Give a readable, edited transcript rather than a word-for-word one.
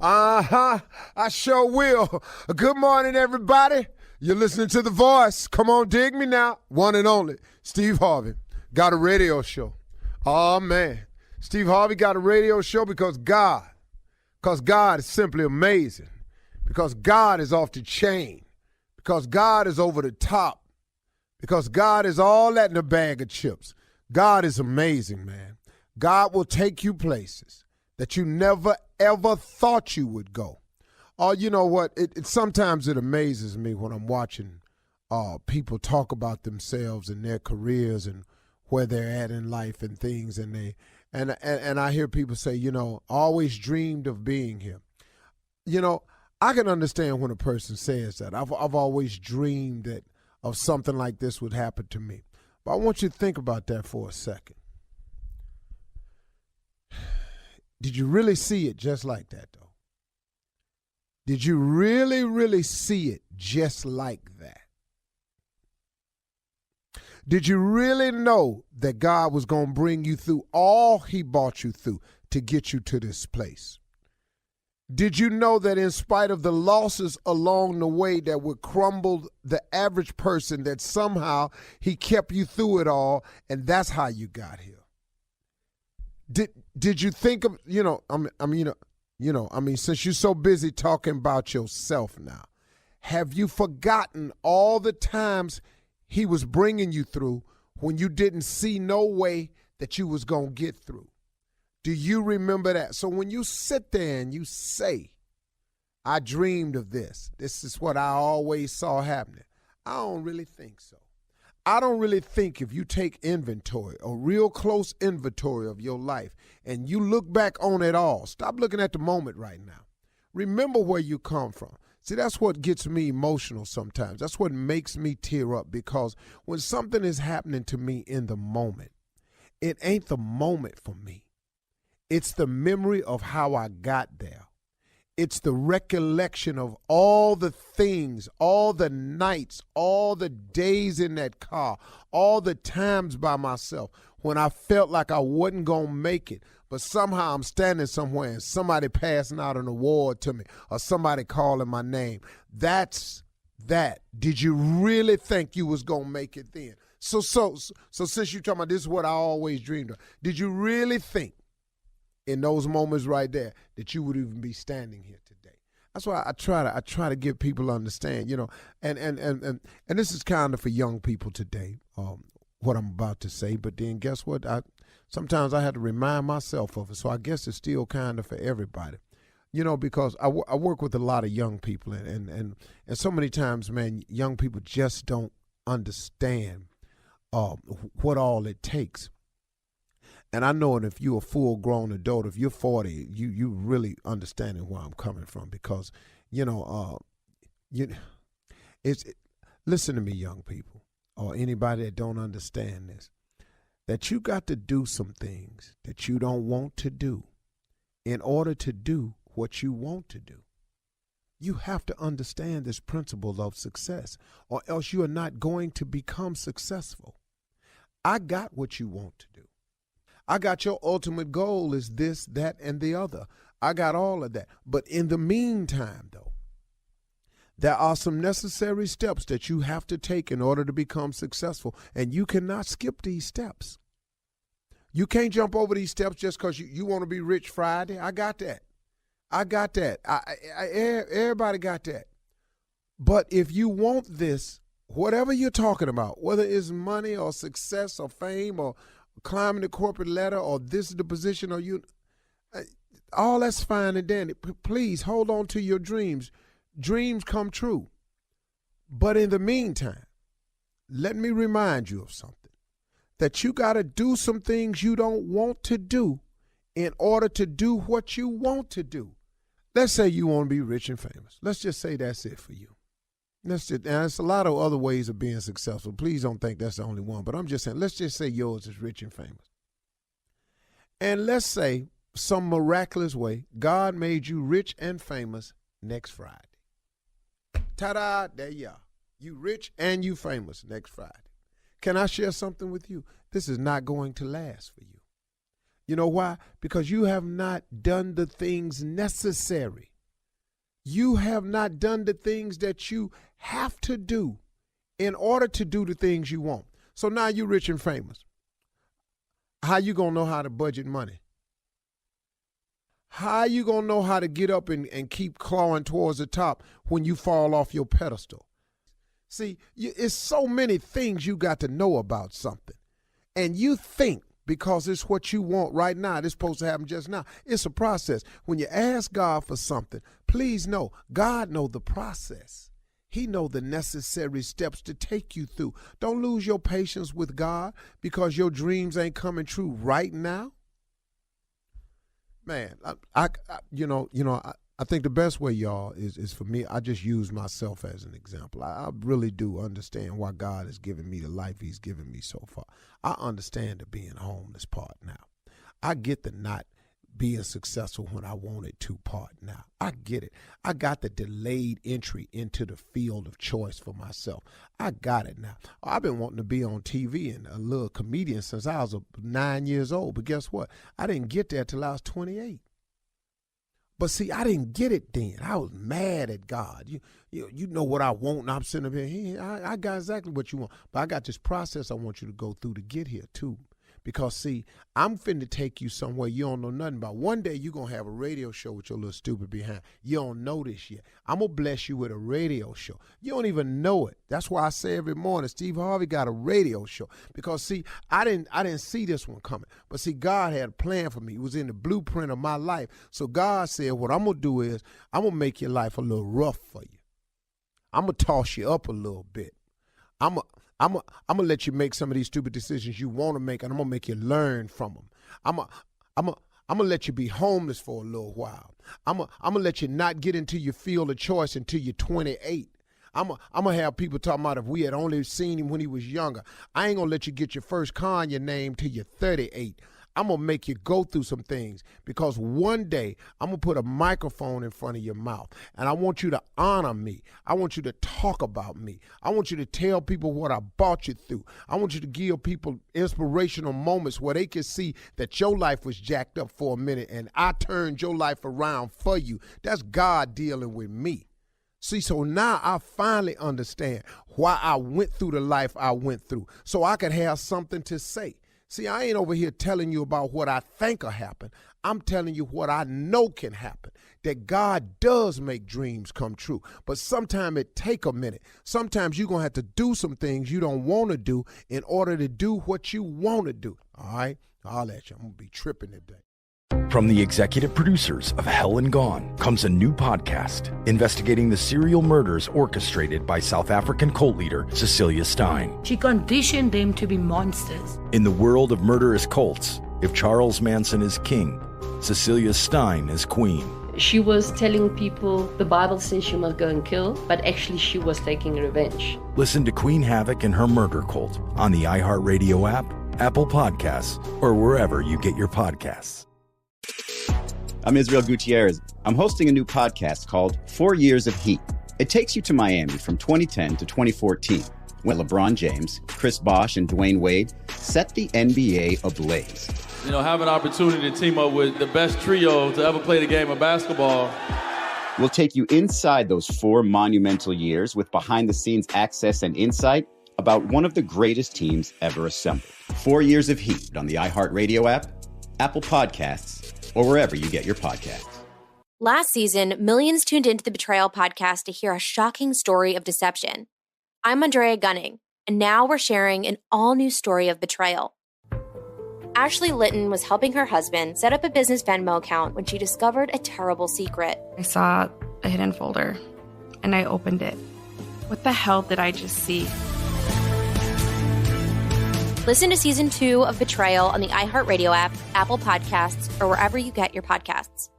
Uh-huh. I sure will. Good morning, everybody. You're listening to The Voice. Come on, dig me now. One and only, Steve Harvey. Got a radio show. Oh, man. Steve Harvey got a radio show because God is simply amazing. Because God is off the chain. Because God is over the top. Because God is all that in a bag of chips. God is amazing, man. God will take you places that you never, ever thought you would go. Oh, you know what? Sometimes it amazes me when I'm watching people talk about themselves and their careers and where they're at in life and things, and I hear people say, you know, always dreamed of being here. You know, I can understand when a person says that. I've always dreamed of something like this would happen to me. But I want you to think about that for a second. Did you really see it just like that, though? Did you really, really see it just like that? Did you really know that God was going to bring you through all he brought you through to get you to this place? Did you know that in spite of the losses along the way that would crumble the average person, that somehow he kept you through it all, and that's how you got here? Did you think of, since you're so busy talking about yourself now, have you forgotten all the times he was bringing you through when you didn't see no way that you was going to get through? Do you remember that? So when you sit there and you say, I dreamed of this, this is what I always saw happening, I don't really think so. I don't really think if you take inventory, a real close inventory of your life, and you look back on it all, stop looking at the moment right now. Remember where you come from. See, that's what gets me emotional sometimes. That's what makes me tear up, because when something is happening to me in the moment, it ain't the moment for me. It's the memory of how I got there. It's the recollection of all the things, all the nights, all the days in that car, all the times by myself when I felt like I wasn't going to make it, but somehow I'm standing somewhere and somebody passing out an award to me or somebody calling my name. That's that. Did you really think you was going to make it then? So since you're talking about this is what I always dreamed of, did you really think in those moments right there that you would even be standing here today? That's why I try to give people understand, and this is kind of for young people today, what I'm about to say, but then guess what? Sometimes I had to remind myself of it, so I guess it's still kind of for everybody, because I work with a lot of young people, and so many times, man, young people just don't understand what all it takes. And I know that if you're a full-grown adult, if you're 40, you really understanding where I'm coming from, because, listen to me, young people, or anybody that don't understand this, that you got to do some things that you don't want to do in order to do what you want to do. You have to understand this principle of success, or else you are not going to become successful. I got what you want to do. I got your ultimate goal is this, that, and the other. I got all of that. But in the meantime, though, there are some necessary steps that you have to take in order to become successful, and you cannot skip these steps. You can't jump over these steps just because you want to be rich Friday. I got that. Everybody got that. But if you want this, whatever you're talking about, whether it's money or success or fame or climbing the corporate ladder, or this is the position, or you, all that's fine and dandy. Please hold on to your dreams. Dreams come true. But in the meantime, let me remind you of something, that you got to do some things you don't want to do in order to do what you want to do. Let's say you want to be rich and famous. Let's just say that's it for you. And there's a lot of other ways of being successful. Please don't think that's the only one. But I'm just saying, let's just say yours is rich and famous. And let's say some miraculous way, God made you rich and famous next Friday. Ta-da, there you are. You rich and you famous next Friday. Can I share something with you? This is not going to last for you. You know why? Because you have not done the things necessary. You have not done the things that you have to do in order to do the things you want. So now you're rich and famous. How you going to know how to budget money? How you going to know how to get up and keep clawing towards the top when you fall off your pedestal? See, it's so many things you got to know about something. And you think because it's what you want right now, it's supposed to happen just now. It's a process. When you ask God for something, please know, God knows the process. He knows the necessary steps to take you through. Don't lose your patience with God because your dreams ain't coming true right now. Man, I think the best way, y'all, is for me. I just use myself as an example. I really do understand why God has given me the life he's given me so far. I understand the being homeless part now. I get the not being successful when I wanted to part now. I get it. I got the delayed entry into the field of choice for myself. I got it now. I've been wanting to be on TV and a little comedian since I was 9 years old. But guess what? I didn't get there till I was 28. But see, I didn't get it then. I was mad at God. You know what I want, and I'm sitting up here. I got exactly what you want. But I got this process I want you to go through to get here, too. Because, see, I'm finna take you somewhere you don't know nothing about. One day you're going to have a radio show with your little stupid behind. You don't know this yet. I'm going to bless you with a radio show. You don't even know it. That's why I say every morning, Steve Harvey got a radio show. Because, see, I didn't see this one coming. But, see, God had a plan for me. It was in the blueprint of my life. So God said, what I'm going to do is I'm going to make your life a little rough for you. I'm going to toss you up a little bit. I'm gonna let you make some of these stupid decisions you want to make, and I'm gonna make you learn from them. I'm gonna let you be homeless for a little while. I'm gonna let you not get into your field of choice until you're 28. I'm gonna have people talking about if we had only seen him when he was younger. I ain't gonna let you get your first car in your name till you're 38. I'm going to make you go through some things because one day I'm going to put a microphone in front of your mouth and I want you to honor me. I want you to talk about me. I want you to tell people what I brought you through. I want you to give people inspirational moments where they can see that your life was jacked up for a minute and I turned your life around for you. That's God dealing with me. See, so now I finally understand why I went through the life I went through so I could have something to say. See, I ain't over here telling you about what I think will happen. I'm telling you what I know can happen, that God does make dreams come true. But sometimes it take a minute. Sometimes you're going to have to do some things you don't want to do in order to do what you want to do. All right? I'll let you. I'm going to be tripping today. From the executive producers of Hell and Gone comes a new podcast investigating the serial murders orchestrated by South African cult leader Cecilia Stein. She conditioned them to be monsters. In the world of murderous cults, if Charles Manson is king, Cecilia Stein is queen. She was telling people the Bible says she must go and kill, but actually she was taking revenge. Listen to Queen Havoc and her murder cult on the iHeartRadio app, Apple Podcasts, or wherever you get your podcasts. I'm Israel Gutierrez. I'm hosting a new podcast called 4 Years of Heat. It takes you to Miami from 2010 to 2014, when LeBron James, Chris Bosh, and Dwayne Wade set the NBA ablaze. You know, have an opportunity to team up with the best trio to ever play the game of basketball. We'll take you inside those 4 monumental years with behind-the-scenes access and insight about one of the greatest teams ever assembled. 4 Years of Heat on the iHeartRadio app, Apple Podcasts, or wherever you get your podcasts. Last season, millions tuned into the Betrayal podcast to hear a shocking story of deception. I'm Andrea Gunning, and now we're sharing an all-new story of betrayal. Ashley Litton was helping her husband set up a business Venmo account when she discovered a terrible secret. I saw a hidden folder, and I opened it. What the hell did I just see? Listen to Season 2 of Betrayal on the iHeartRadio app, Apple Podcasts, or wherever you get your podcasts.